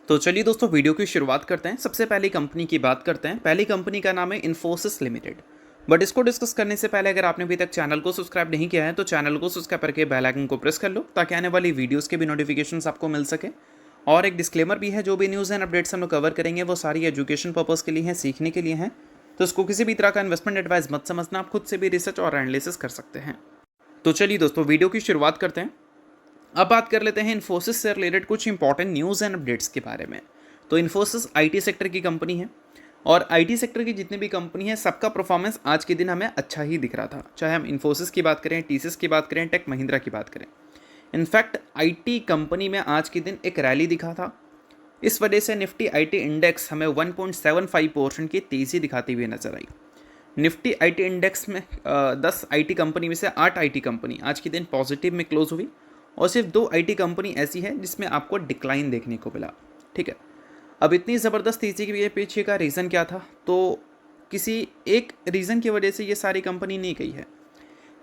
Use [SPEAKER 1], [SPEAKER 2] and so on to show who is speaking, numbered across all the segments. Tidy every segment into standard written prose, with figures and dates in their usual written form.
[SPEAKER 1] तो चलिए दोस्तों वीडियो की शुरुआत करते हैं। सबसे पहली कंपनी की बात करते हैं। पहली कंपनी का नाम है इन्फोसिस लिमिटेड। बट इसको डिस्कस करने से पहले अगर आपने अभी तक चैनल को सब्सक्राइब नहीं किया है तो चैनल को सब्सक्राइब करके बेल आइकन को प्रेस कर लो ताकि आने वाली वीडियोस के भी नोटिफिकेशंस आपको मिल सके। और एक डिस्क्लेमर भी है, जो भी न्यूज़ एंड अपडेट्स हम लोग कवर करेंगे वो सारी एजुकेशन पर्पज़ के लिए हैं, सीखने के लिए हैं। तो इसको किसी भी तरह का इन्वेस्टमेंट एडवाइस मत समझना, आप खुद से भी रिसर्च और एनालिसिस कर सकते हैं। तो चलिए दोस्तों वीडियो की शुरुआत करते हैं। अब बात कर लेते हैं इन्फोसिस से रिलेटेड कुछ इंपॉर्टेंट न्यूज़ एंड अपडेट्स के बारे में। तो इन्फोसिस आईटी सेक्टर की कंपनी है और आईटी सेक्टर की जितनी भी कंपनी है सबका परफॉर्मेंस आज के दिन हमें अच्छा ही दिख रहा था। चाहे हम इन्फोसिस की बात करें, टीसीएस की बात करें, टेक महिंद्रा की बात करें। इनफैक्ट आईटी कंपनी में आज के दिन एक रैली दिखा था। इस वजह से निफ्टी आईटी इंडेक्स हमें 1.75% की तेज़ी दिखाती हुई नजर आई। निफ्टी आईटी इंडेक्स में 10 आईटी कंपनी में से 8 आईटी कंपनी आज के दिन पॉजिटिव में क्लोज हुई और सिर्फ 2 आईटी कंपनी ऐसी है जिसमें आपको डिक्लाइन देखने को मिला। ठीक है, अब इतनी ज़बरदस्त तेज़ी के पीछे का रीज़न क्या था? तो किसी एक रीज़न की वजह से ये सारी कंपनी नहीं गई है।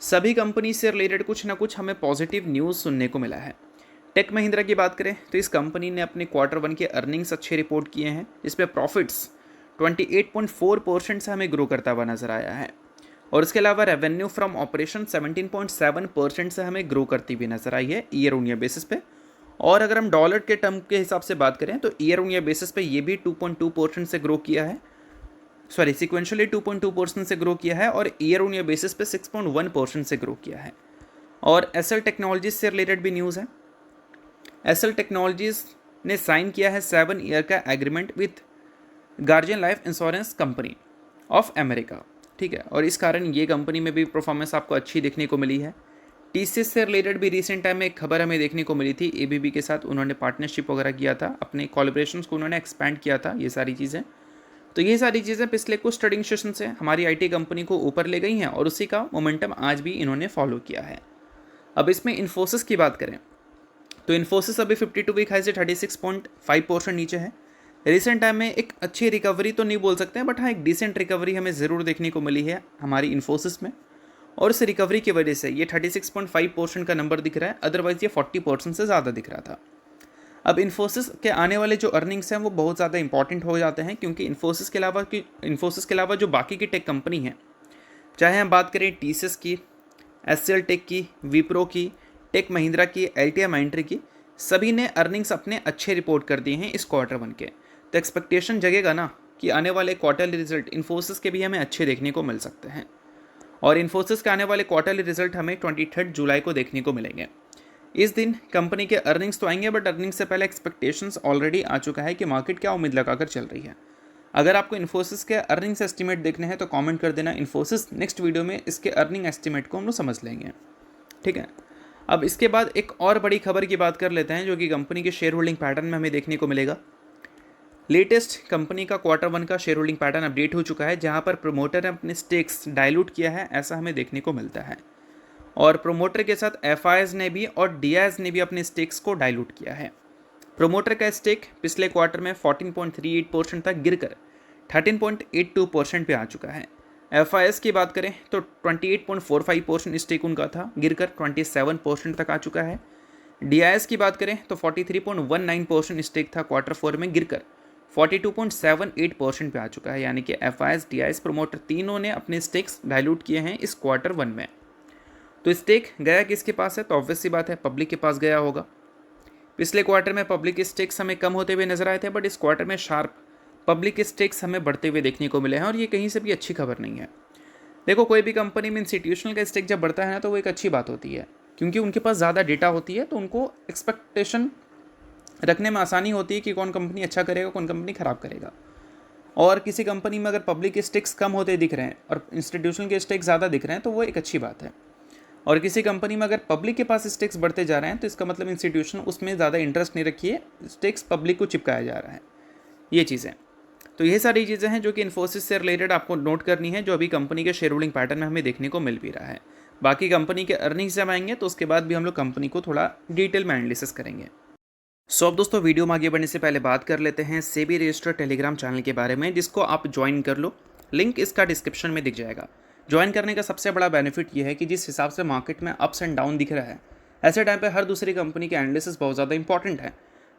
[SPEAKER 1] सभी कंपनी से रिलेटेड कुछ ना कुछ हमें पॉजिटिव न्यूज़ सुनने को मिला है। टेक महिंद्रा की बात करें तो इस कंपनी ने अपने Q1 के अर्निंग्स अच्छे रिपोर्ट किए हैं, जिसपे प्रॉफिट्स 28.4% से हमें ग्रो करता हुआ नजर आया है। और इसके अलावा रेवेन्यू फ्रॉम ऑपरेशन 17.7% से हमें ग्रो करती हुई नजर आई है ईयर ऑन ईयर बेसिस पे। और अगर हम डॉलर के टर्म के हिसाब से बात करें तो ईयर ऑन ईयर बेसिस पे ये भी 2.2% से ग्रो किया है। सॉरी, सिक्वेंशियली 2.2% से ग्रो किया है और ईयर ऑन ईयर बेसिस पे 6.1% से ग्रो किया है। और एसएल टेक्नोलॉजीज से रिलेटेड भी न्यूज़ है। एसएल टेक्नोलॉजीज ने साइन किया है 7 ईयर का agreement with guardian life insurance company of America. ठीक है, और इस कारण ये कंपनी में भी परफॉर्मेंस आपको अच्छी देखने को मिली है। टीसीएस से रिलेटेड भी रिसेंट टाइम में एक खबर हमें देखने को मिली थी। एबीबी के साथ उन्होंने पार्टनरशिप वगैरह किया था, अपने कोलैबोरेशंस को उन्होंने एक्सपैंड किया था। ये सारी चीज़ें पिछले कुछ ट्रेडिंग सेशन से हमारी आईटी कंपनी को ऊपर ले गई हैं और उसी का मोमेंटम आज भी इन्होंने फॉलो किया है। अब इसमें इन्फोसिस की बात करें तो इन्फोसिस अभी 52 वीक हाई से 36.5% नीचे है। रिसेंट टाइम में एक अच्छी रिकवरी तो नहीं बोल सकते हैं, बट हाँ एक डिसेंट रिकवरी हमें ज़रूर देखने को मिली है हमारी इन्फोसिस में। और इस रिकवरी की वजह से ये 36.5% का नंबर दिख रहा है, अदरवाइज ये 40% से ज़्यादा दिख रहा था। अब इन्फोसिस के आने वाले जो अर्निंग्स हैं वो बहुत ज़्यादा इंपॉर्टेंट हो जाते हैं, क्योंकि इन्फोसिस के अलावा जो बाकी की टेक कंपनी है, चाहे हम बात करें टीसीएस की, एचसीएल टेक की, विप्रो की, टेक महिंद्रा की, एलटीआई माइंट्री की, सभी ने अर्निंग्स अपने अच्छे रिपोर्ट कर दिए हैं इस Q1 के। तो एक्सपेक्टेशन जगेगा ना कि आने वाले क्वार्टरली रिजल्ट इन्फोसिस के भी हमें अच्छे देखने को मिल सकते हैं। और इन्फोसिस के आने वाले क्वार्टरली रिजल्ट हमें 23 जुलाई को देखने को मिलेंगे। इस दिन कंपनी के अर्निंग्स तो आएंगे, बट अर्निंग्स से पहले एक्सपेक्टेशंस ऑलरेडी आ चुका है कि मार्केट क्या उम्मीद लगाकर चल रही है। अगर आपको इन्फोसिस के अर्निंग्स एस्टिमेट देखने हैं तो कमेंट कर देना इन्फोसिस, नेक्स्ट वीडियो में इसके अर्निंग एस्टिमेट को हम लोग समझ लेंगे। ठीक है, अब इसके बाद एक और बड़ी खबर की बात कर लेते हैं जो कि कंपनी के शेयर होल्डिंग पैटर्न में हमें देखने को मिलेगा। लेटेस्ट कंपनी का Q1 का शेयर होल्डिंग पैटर्न अपडेट हो चुका है, जहां पर प्रोमोटर ने अपने स्टेक्स डाइल्यूट किया है, ऐसा हमें देखने को मिलता है। और प्रोमोटर के साथ एफआईएस ने भी और डीआईएस ने भी अपने स्टेक्स को डाइल्यूट किया है। प्रोमोटर का स्टेक पिछले क्वार्टर में 14.38% तक गिरकर 13.82% पे आ चुका है। एफआईएस की बात करें तो 28.45% स्टेक उनका था, गिरकर 27% तक आ चुका है। डीआईएस की बात करें तो 43.19% स्टेक था Q4 में, गिरकर 42.78% पे आ चुका है। यानी कि एफआईएस, डीआईएस, प्रोमोटर तीनों ने अपने स्टेक्स डाइल्यूट किए हैं इस Q1 में। तो स्टेक गया किसके पास है? तो ऑब्वियस सी बात है पब्लिक के पास गया होगा। पिछले क्वार्टर में पब्लिक स्टेक्स हमें कम होते हुए नजर आए थे, बट इस क्वार्टर में शार्प पब्लिक स्टेक्स हमें बढ़ते हुए देखने को मिले हैं और ये कहीं से भी अच्छी खबर नहीं है। देखो, कोई भी कंपनी में इंस्टीट्यूशनल का स्टेक जब बढ़ता है ना तो वो एक अच्छी बात होती है, क्योंकि उनके पास ज़्यादा डेटा होती है, तो उनको एक्सपेक्टेशन रखने में आसानी होती है कि कौन कंपनी अच्छा करेगा, कौन कंपनी ख़राब करेगा। और किसी कंपनी में अगर पब्लिक स्टेक्स कम होते दिख रहे हैं और इंस्टीट्यूशनल के स्टेक्स ज़्यादा दिख रहे हैं तो वो एक अच्छी बात है। और किसी कंपनी में अगर पब्लिक के पास स्टेक्स बढ़ते जा रहे हैं तो इसका मतलब इंस्टीट्यूशन उसमें ज़्यादा इंटरेस्ट नहीं रखी है, स्टेक्स पब्लिक को चिपकाया जा रहा है। ये चीज़ें, तो ये सारी चीज़ें हैं जो कि इन्फोसिस से रिलेटेड आपको नोट करनी है, जो अभी कंपनी के शेयर होल्डिंग पैटर्न में हमें देखने को मिल भी रहा है। बाकी कंपनी के अर्निंग्स जब आएंगे तो उसके बाद भी हम लोग कंपनी को थोड़ा डिटेल में एनालिसिस करेंगे। सो अब दोस्तों वीडियो में आगे बढ़ने से पहले बात कर लेते हैं सेबी रजिस्टर्ड टेलीग्राम चैनल के बारे में, जिसको आप ज्वाइन कर लो। लिंक इसका डिस्क्रिप्शन में दिख जाएगा। ज्वाइन करने का सबसे बड़ा बेनिफिट ये है कि जिस हिसाब से मार्केट में अप्स एंड डाउन दिख रहा है, ऐसे टाइम पे हर दूसरी कंपनी के एनालिसिस बहुत ज़्यादा इंपॉर्टेंट है।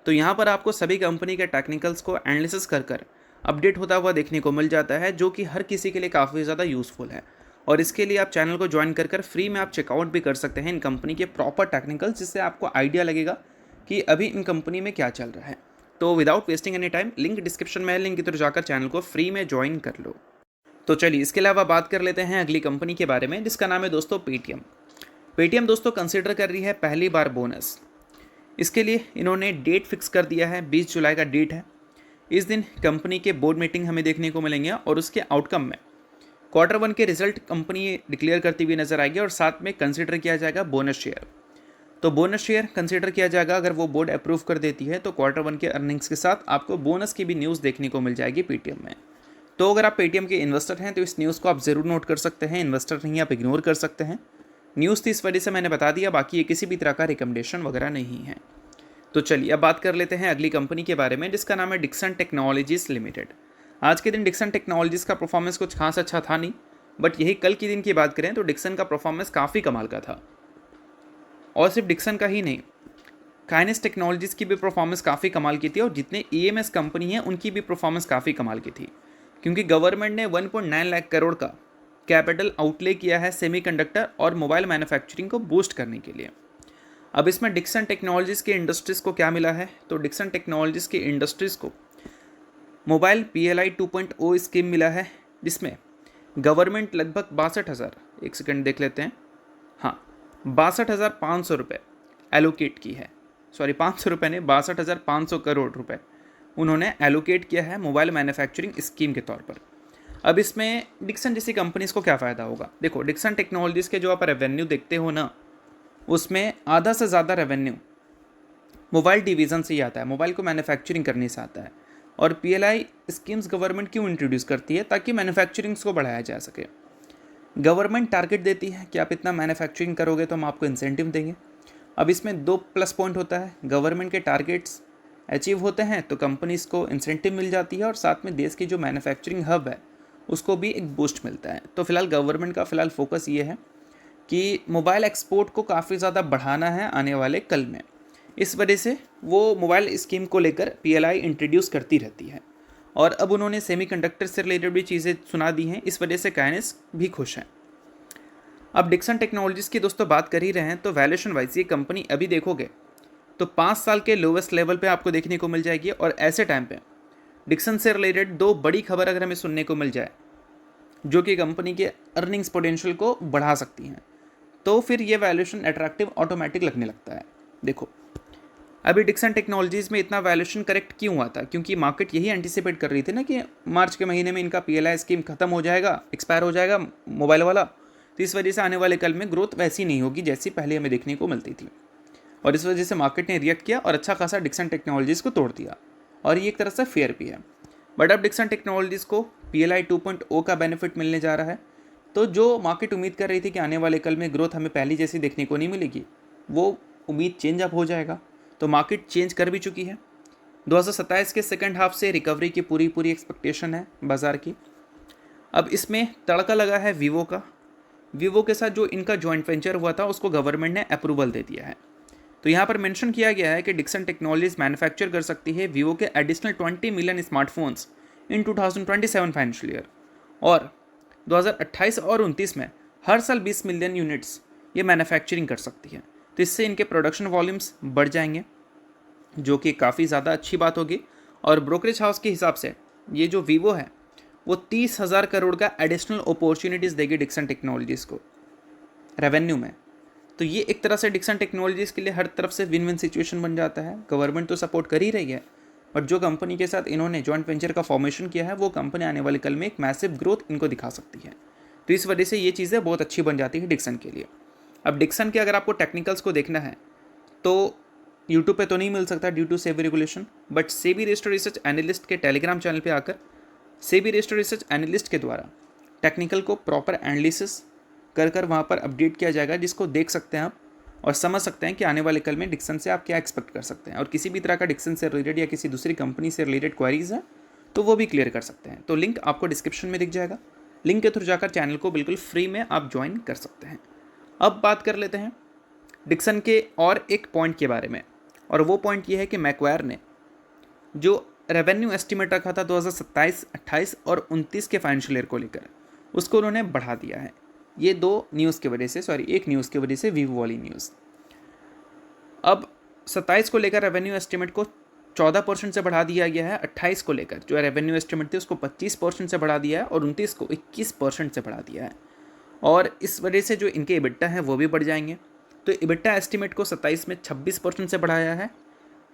[SPEAKER 1] तो यहाँ पर आपको सभी कंपनी के टेक्निकल्स को एनालिसिस कर अपडेट होता हुआ देखने को मिल जाता है, जो कि हर किसी के लिए काफ़ी ज़्यादा यूज़फुल है। और इसके लिए आप चैनल को ज्वाइन कर फ्री में आप चेकआउट भी कर सकते हैं इन कंपनी के प्रॉपर टेक्निकल्स, जिससे आपको आइडिया लगेगा कि अभी इन कंपनी में क्या चल रहा है। तो without wasting any time, link description में है, लिंक की तरफ जाकर चैनल को फ्री में ज्वाइन कर लो। तो चलिए इसके अलावा बात कर लेते हैं अगली कंपनी के बारे में, जिसका नाम है दोस्तों पेटीएम। पेटीएम दोस्तों कंसिडर कर रही है पहली बार बोनस। इसके लिए इन्होंने डेट फिक्स कर दिया है, 20 जुलाई का डेट है। इस दिन कंपनी के बोर्ड मीटिंग हमें देखने को मिलेंगे और उसके आउटकम में Q1 के रिजल्ट कंपनी डिक्लेयर करती हुई नजर आएगी और साथ में कंसिडर किया जाएगा बोनस शेयर। तो बोनस शेयर कंसिडर किया जाएगा, अगर वो बोर्ड अप्रूव कर देती है तो Q1 के अर्निंग्स के साथ आपको बोनस की भी न्यूज़ देखने को मिल जाएगी पेटीएम में। तो अगर आप पेटीएम के इन्वेस्टर हैं तो इस न्यूज़ को आप ज़रूर नोट कर सकते हैं, इन्वेस्टर नहीं आप इग्नोर कर सकते हैं। न्यूज़ थी इस वजह से मैंने बता दिया, बाकी ये किसी भी तरह का रिकमेंडेशन वगैरह नहीं है। तो चलिए अब बात कर लेते हैं अगली कंपनी के बारे में, जिसका नाम है डिक्सन टेक्नोलॉजीज लिमिटेड। आज के दिन डिक्सन टेक्नोलॉजीज का परफॉर्मेंस कुछ खास अच्छा था नहीं, बट यही कल के दिन की बात करें तो डिक्सन का परफॉर्मेंस काफ़ी कमाल का था। और सिर्फ डिक्सन का ही नहीं, काइनेस टेक्नोलॉजीज़ की भी परफॉर्मेंस काफ़ी कमाल की थी और जितने ईएमएस कंपनी हैं उनकी भी परफॉर्मेंस काफ़ी कमाल की थी, क्योंकि गवर्नमेंट ने 1.9 लाख करोड़ का कैपिटल आउटले किया है सेमीकंडक्टर और मोबाइल मैन्युफैक्चरिंग को बूस्ट करने के लिए। अब इसमें डिक्सन टेक्नोलॉजीज़ के इंडस्ट्रीज़ को क्या मिला है, तो डिक्सन टेक्नोलॉजीज़ के इंडस्ट्रीज़ को मोबाइल PLI 2.0 स्कीम मिला है, जिसमें गवर्नमेंट लगभग 62,000, एक सेकंड देख लेते हैं, हाँ 62,500 रुपये एलोकेट की है, सॉरी 500 रुपये ने 62,500 करोड़ रुपए उन्होंने एलोकेट किया है मोबाइल मैन्युफैक्चरिंग स्कीम के तौर पर। अब इसमें डिक्सन जैसी कंपनीज़ को क्या फ़ायदा होगा, देखो डिक्सन टेक्नोलॉजीज़ के जो आप रेवेन्यू देखते हो ना, उसमें आधा से ज़्यादा रेवेन्यू मोबाइल डिवीज़न से ही आता है, मोबाइल को मैन्युफैक्चरिंग करने से आता है। और PLI स्कीम्स गवर्नमेंट क्यों इंट्रोड्यूस करती है, ताकि मैन्युफैक्चरिंग्स को बढ़ाया जा सके। गवर्नमेंट टारगेट देती है कि आप इतना मैन्युफैक्चरिंग करोगे तो हम आपको इंसेंटिव देंगे। अब इसमें 2 प्लस पॉइंट होता है, गवर्नमेंट के टारगेट्स अचीव होते हैं तो कंपनीज़ को इंसेंटिव मिल जाती है और साथ में देश की जो मैन्युफैक्चरिंग हब है उसको भी एक बूस्ट मिलता है। तो फिलहाल गवर्नमेंट का फ़िलहाल फोकस ये है कि मोबाइल एक्सपोर्ट को काफ़ी ज़्यादा बढ़ाना है आने वाले कल में। इस वजह से वो मोबाइल स्कीम को लेकर PLI इंट्रोड्यूस करती रहती है। और अब उन्होंने सेमीकंडक्टर से रिलेटेड भी चीज़ें सुना दी हैं, इस वजह से काइनेस भी खुश हैं। अब डिक्सन टेक्नोलॉजीज़ की दोस्तों बात कर ही रहे हैं तो वैल्यूएशन वाइज ये कंपनी अभी देखोगे तो 5 साल के लोवेस्ट लेवल पे आपको देखने को मिल जाएगी। और ऐसे टाइम पे डिक्सन से रिलेटेड 2 बड़ी खबर अगर हमें सुनने को मिल जाए जो कि कंपनी के अर्निंग्स पोटेंशियल को बढ़ा सकती हैं, तो फिर ये वैल्यूएशन अट्रैक्टिव ऑटोमेटिक लगने लगता है। देखो अभी डिक्सन टेक्नोलॉजीज़ में इतना वैल्यूएशन करेक्ट क्यों हुआ था, क्योंकि मार्केट यही एंटिसिपेट कर रही थी ना कि मार्च के महीने में इनका PLI स्कीम खत्म हो जाएगा, एक्सपायर हो जाएगा मोबाइल वाला, तो इस वजह से आने वाले कल में ग्रोथ वैसी नहीं होगी जैसी पहले हमें देखने को मिलती थी। और इस वजह से मार्केट ने रिएक्ट किया और अच्छा खासा डिक्सन टेक्नोलॉजीज़ को तोड़ दिया, और ये एक तरह से फेयर भी है। बट अब डिक्सन टेक्नोलॉजीज़ को PLI 2.0 का बेनिफिट मिलने जा रहा है, तो जो मार्केट उम्मीद कर रही थी कि आने वाले कल में ग्रोथ हमें पहली जैसी देखने को नहीं मिलेगी, वो उम्मीद चेंज अप हो जाएगा। तो मार्केट चेंज कर भी चुकी है। 2027 के सेकंड हाफ से रिकवरी की पूरी एक्सपेक्टेशन है बाज़ार की। अब इसमें तड़का लगा है वीवो का। वीवो के साथ जो इनका जॉइंट वेंचर हुआ था उसको गवर्नमेंट ने अप्रूवल दे दिया है। तो यहाँ पर मेंशन किया गया है कि डिक्सन टेक्नोलॉजीज मैन्युफैक्चर कर सकती है वीवो के additional 20 million smartphones in 2027 financial year, और 2028 और 29 में हर साल 20 मिलियन यूनिट्स ये मैन्युफैक्चरिंग कर सकती है। तो इससे इनके प्रोडक्शन वॉल्यूम्स बढ़ जाएंगे, जो कि काफ़ी ज़्यादा अच्छी बात होगी। और ब्रोकरेज हाउस के हिसाब से ये जो वीवो है वो 30,000 करोड़ का एडिशनल अपॉर्चुनिटीज़ देगी डिक्सन टेक्नोलॉजीज़ को रेवेन्यू में। तो ये एक तरह से डिक्सन टेक्नोलॉजीज़ के लिए हर तरफ से विन विन सिचुएशन बन जाता है। गवर्नमेंट तो सपोर्ट कर ही रही है, बट जो कंपनी के साथ इन्होंने जॉइंट वेंचर का फॉर्मेशन किया है वो कंपनी आने वाले कल में एक मैसिव ग्रोथ इनको दिखा सकती है। तो इस वजह से ये चीज़ें बहुत अच्छी बन जाती है डिक्सन के लिए। अब डिक्सन के अगर आपको टेक्निकल्स को देखना है तो यूट्यूब पे तो नहीं मिल सकता due to SEBI regulation, but SEBI registered research analyst के टेलीग्राम चैनल पे आकर सेबी रजिस्टर्ड रिसर्च एनालिस्ट के द्वारा टेक्निकल को प्रॉपर एनालिसिस कर वहाँ पर अपडेट किया जाएगा, जिसको देख सकते हैं आप और समझ सकते हैं कि आने वाले कल में डिक्सन से आप क्या एक्सपेक्ट कर सकते हैं। और किसी भी तरह का डिक्सन से रिलेटेड या किसी दूसरी कंपनी से रिलेटेड क्वेरीज हैं तो वो भी क्लियर कर सकते हैं। तो लिंक आपको डिस्क्रिप्शन में दिख जाएगा, लिंक के थ्रू जाकर चैनल को बिल्कुल फ्री में आप ज्वाइन कर सकते हैं। अब बात कर लेते हैं डिक्सन के और एक पॉइंट के बारे में, और वो पॉइंट ये है कि मैक्वायर ने जो रेवेन्यू एस्टिमेट रखा था 2027, 28 और 29 के फाइनेंशियल ईयर को लेकर, उसको उन्होंने बढ़ा दिया है। ये दो न्यूज़ की वजह से, एक न्यूज़ की वजह से, वीवो वाली न्यूज़। अब 27 को लेकर रेवेन्यू एस्टिमेट को 14% से बढ़ा दिया गया है। 28 को लेकर जो रेवेन्यू एस्टिमेट थी उसको 25% से बढ़ा दिया है और 29 को 21% से बढ़ा दिया है। और इस वजह से जो इनके इबिट्टा हैं वो भी बढ़ जाएंगे। तो इबिट्टा एस्टिमेट को 27 में 26% से बढ़ाया है,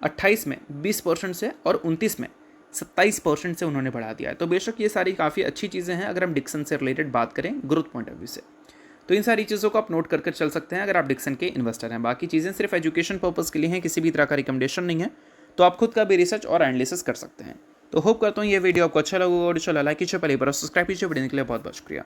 [SPEAKER 1] 28 में 20% से और 29 में 27% से उन्होंने बढ़ा दिया है। तो बेशक ये सारी काफ़ी अच्छी चीज़ें हैं अगर हम डिक्सन से रिलेटेड बात करें ग्रोथ पॉइंट ऑफ व्यू से। तो इन सारी चीज़ों को आप नोट कर चल सकते हैं अगर आप डिक्सन के इन्वेस्टर हैं। बाकी चीज़ें सिर्फ एजुकेशन पर्पज़ के लिए हैं, किसी भी तरह का रिकमेंडेशन नहीं है, तो आप खुद का भी रिसर्च और एनालिसिस कर सकते हैं। तो होप करता हूँ ये वीडियो आपको अच्छा लगा और लाइक कीजिए, पहले बार सब्सक्राइब कीजिए। वीडियो के लिए बहुत बहुत शुक्रिया।